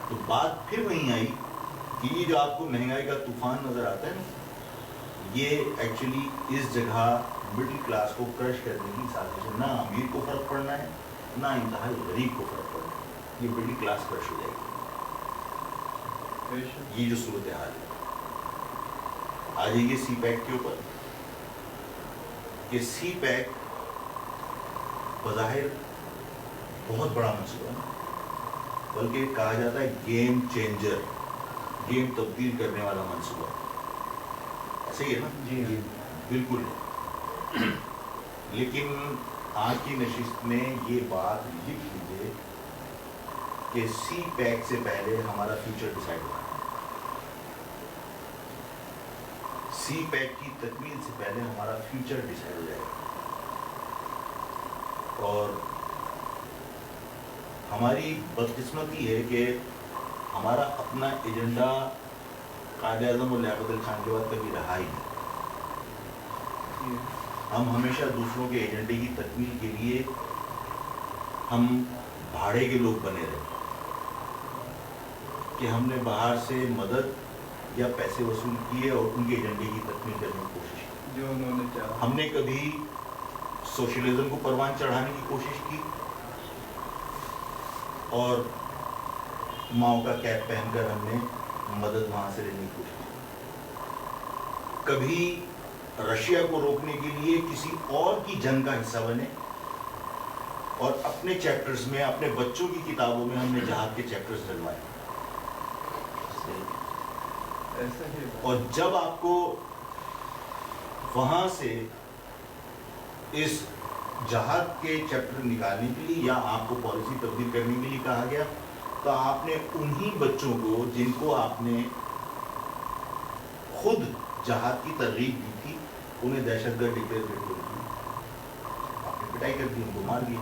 تو بات پھر وہیں آئی کہ یہ جو آپ کو مہنگائی کا طوفان نظر آتا ہے نا، یہ ایکچولی اس جگہ مڈل کلاس کو کرش کرنے کی سازش ہے. نہ امیر کو فرق پڑنا ہے، نہ انتہائی غریب کو فرق پڑنا ہے. یہ مڈل کلاس کرش ہو جائے گی. یہ جو صورتحال ہے آ جائیے سی پیک کے اوپر، کہ سی پیک بظاہر بہت بڑا منصوبہ ہے، بلکہ کہا جاتا ہے گیم چینجر، گیم تبدیل کرنے والا منصوبہ. ایسے ہی ہے نا؟ جی بالکل. لیکن آج کی نشست میں یہ بات لکھ لیجیے کہ سی پیک سے پہلے ہمارا فیوچر ڈیسائیڈ ہونا ہے. سی پیک کی تکمیل سے پہلے ہمارا فیوچر ڈیسائیڈ ہو جائے گا. اور ہماری بدقسمتی ہے کہ ہمارا اپنا ایجنڈا قائد اعظم اور لیاقت علی خان کے بعد کبھی رہا ہی نہیں. ہم ہمیشہ دوسروں کے ایجنڈے کی تکمیل کے لیے ہم بھاڑے کے لوگ بنے رہے، کہ ہم نے باہر سے مدد یا پیسے وصول کیے اور ان کے ایجنڈے کی تکمیل کرنے کی کوشش کی جو انہوں نے چاہا. ہم نے کبھی سوشلزم کو پروان چڑھانے کی کوشش کی اور ماؤ کا کیپ پہن کر ہم نے مدد وہاں سے لینے کی کوشش کی. کبھی رشیا کو روکنے کے لیے کسی اور کی جنگ کا حصہ بنے اور اپنے چیپٹرز میں، اپنے بچوں کی کتابوں میں ہم نے جہاد کے چیپٹرز ڈلوائے. اور جب آپ کو وہاں سے اس جہاد کے چیپٹر نکالنے کے لیے یا آپ کو پالیسی تبدیل کرنے کے لیے کہا گیا، تو آپ نے انہی بچوں کو جن کو آپ نے خود جہاد کی ترغیب دی تھی انہیں دہشت گرد ڈکلیئر کر دی، آپ نے پٹائی کر دی، ان کو مار دیا.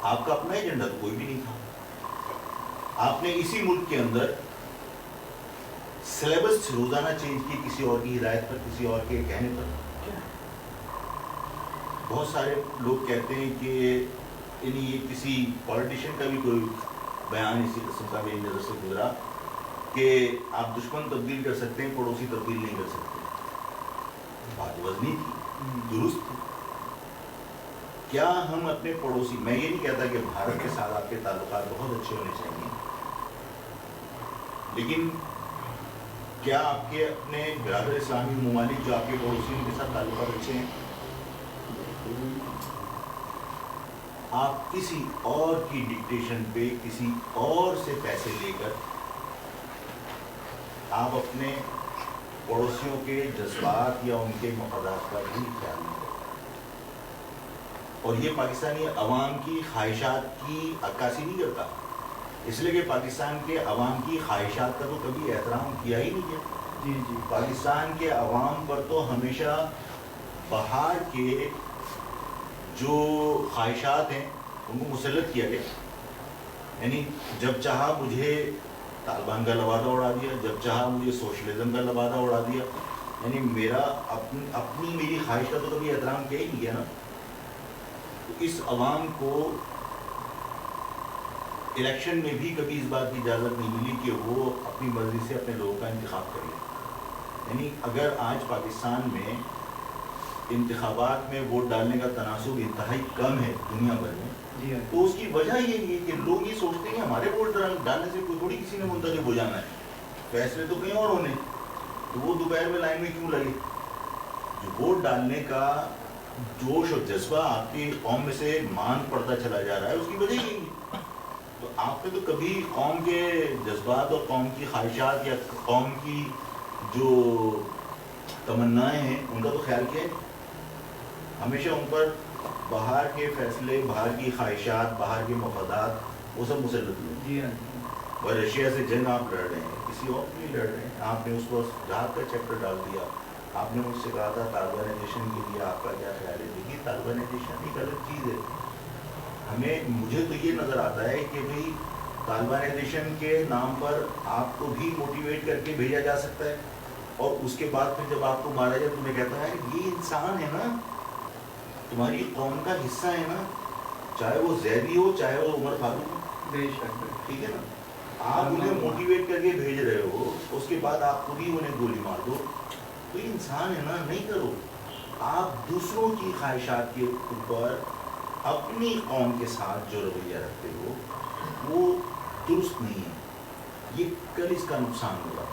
آپ کا اپنا ایجنڈا تو کوئی بھی نہیں تھا. آپ نے اسی ملک کے اندر سلیبس روزانہ چینج کی کسی اور کی ہدایت پر، کسی اور کے کہنے پر. بہت سارے لوگ کہتے ہیں کہ یعنی یہ کسی پولیٹیشین کا بھی کوئی بیان اسی قسم کا میری نظر سے گزرا کہ آپ دشمن تبدیل کر سکتے ہیں، پڑوسی تبدیل نہیں کر سکتے. بات وزنی تھی، درست تھی. کیا ہم اپنے پڑوسی، میں یہ نہیں کہتا کہ بھارت کے ساتھ آپ کے تعلقات بہت اچھے ہونے چاہیے، لیکن کیا آپ کے اپنے برادر اسلامی ممالک جو آپ کے پڑوسی ان کے ساتھ تعلقات اچھے ہیں؟ آپ کسی اور کی ڈکٹیشن پہ کسی اور سے پیسے لے کر آپ اپنے پڑوسیوں کے جذبات یا ان کے مفادات کا بھی خیال نہیں کرتے. اور یہ پاکستانی عوام کی خواہشات کی عکاسی نہیں کرتا، اس لیے کہ پاکستان کے عوام کی خواہشات کا تو کبھی احترام کیا ہی نہیں ہے. پاکستان کے عوام پر تو ہمیشہ باہر کے جو خواہشات ہیں ان کو مسلط کیا گیا. یعنی جب چاہا مجھے طالبان کا لبادہ اڑا دیا، جب چاہا مجھے سوشلزم کا لبادہ اڑا دیا. یعنی میرا اپنی میری خواہش کا تو کبھی احترام کیا ہی نہیں گیا نا. تو اس عوام کو الیکشن میں بھی کبھی اس بات کی اجازت نہیں ملی کہ وہ اپنی مرضی سے اپنے لوگوں کا انتخاب کریں. یعنی اگر آج پاکستان میں انتخابات میں ووٹ ڈالنے کا تناسب انتہائی کم ہے دنیا بھر میں، تو اس کی وجہ یہ ہے کہ لوگ یہ سوچتے ہیں کہ ہمارے ووٹ ڈالنے سے کوئی تھوڑی کسی نے منتخب ہو جانا ہے، فیصلے تو کہیں اور ہونے، تو وہ دوپہر میں لائن میں کیوں لگے. جو ووٹ ڈالنے کا جوش اور جذبہ آپ کی قوم میں سے مان پڑتا چلا جا رہا ہے، اس کی وجہ یہی ہے. تو آپ نے تو کبھی قوم کے جذبات اور قوم کی خواہشات یا قوم کی جو تمنائیں ہیں ان کا تو خیال کیا ہے. ہمیشہ ان پر باہر کے فیصلے، باہر کی خواہشات، باہر کے مفادات وہ سب مسلط ہوئے. اور رشیا سے جنگ آپ لڑ رہے ہیں، کسی اور کے لیے لڑ رہے ہیں. آپ نے اس وقت جہاد کا چیپٹر ڈال دیا. آپ نے مجھ سے کہا تھا طالبانائزیشن کے لیے آپ کا کیا خیال ہے. دیکھیے طالبانائزیشن ایک الگ چیز ہے. مجھے تو یہ نظر آتا ہے کہ بھئی طالبانائزیشن کے نام پر آپ کو بھی موٹیویٹ کر کے بھیجا جا سکتا ہے، اور اس کے بعد پھر جب آپ کو مارا جائے تمہیں کہتا ہے یہ انسان ہے نا، تمہاری قوم کا حصہ ہے نا، چاہے وہ زیدی ہو چاہے وہ عمر فاروق ہو. ٹھیک ہے نا. آپ انہیں موٹیویٹ کر کے بھیج رہے ہو, اس کے بعد آپ خود ہی انہیں گولی مار دو, تو یہ انسان ہے نا, نہیں کرو. آپ دوسروں کی خواہشات کے اوپر اپنی قوم کے ساتھ جو رویہ رکھتے ہو وہ درست نہیں ہے, یہ کل اس کا نقصان ہوگا.